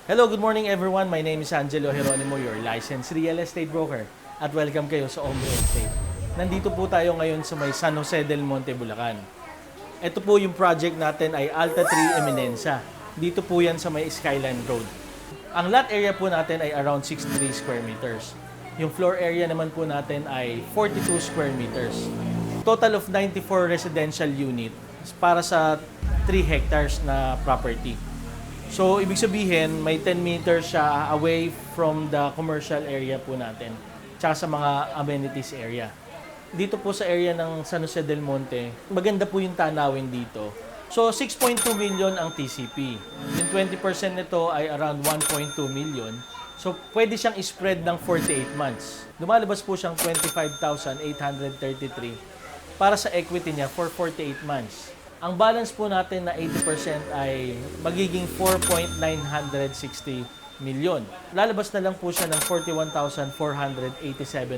Hello, good morning everyone. My name is Angelo Geronimo, your licensed real estate broker. At welcome kayo sa Ombre Estate. Nandito po tayo ngayon sa may San Jose del Monte, Bulacan. Ito po yung project natin ay Alta 3 Eminenza. Dito po yan sa may Skyline Road. Ang lot area po natin ay around 63 square meters. Yung floor area naman po natin ay 42 square meters. Total of 94 residential unit para sa 3 hectares na property. So, ibig sabihin, may 10 meters siya away from the commercial area po natin, tsaka sa mga amenities area. Dito po sa area ng San Jose del Monte, maganda po yung tanawin dito. So, 6.2 million ang TCP. Yung 20% nito ay around 1.2 million. So, pwede siyang spread ng 48 months. Lumalabas po siyang 25,833 para sa equity niya for 48 months. Ang balance po natin na 80% ay magiging 4.960 million. Lalabas na lang po siya ng 41,487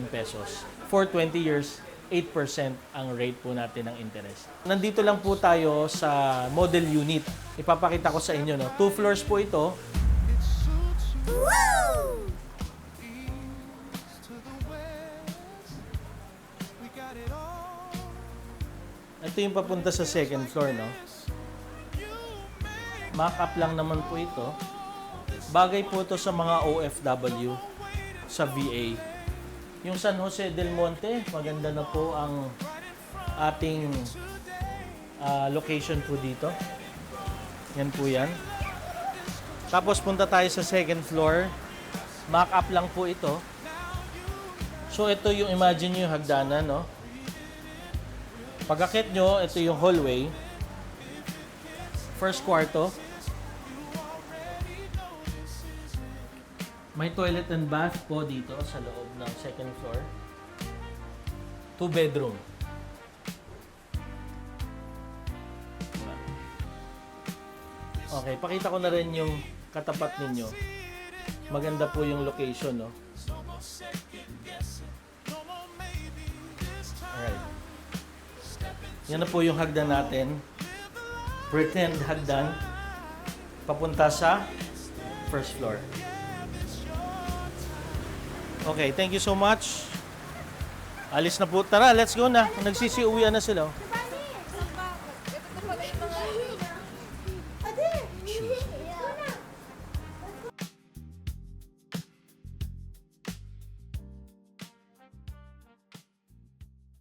pesos. For 20 years, 8% ang rate po natin ng interest. Nandito lang po tayo sa model unit. Ipapakita ko sa inyo, no? 2 floors po ito. Woo! Ito yung papunta sa second floor, no? Mock-up lang naman po ito. Bagay po ito sa mga OFW, sa VA. Yung San Jose del Monte, maganda na po ang ating location po dito. Yan po yan. Tapos punta tayo sa second floor. Mock-up lang po ito. So ito yung imagine nyo yung hagdanan, no? Pag-akit nyo, ito yung hallway. First kwarto. May toilet and bath po dito sa loob ng second floor. 2 bedroom. Okay, pakita ko na rin yung katapat ninyo. Maganda po yung location, no? Alright. Yan na po yung hagdan natin. Pretend hagdan. Papunta sa first floor. Okay, thank you so much. Alis na po. Tara, let's go na. Nagsisiuwian na sila.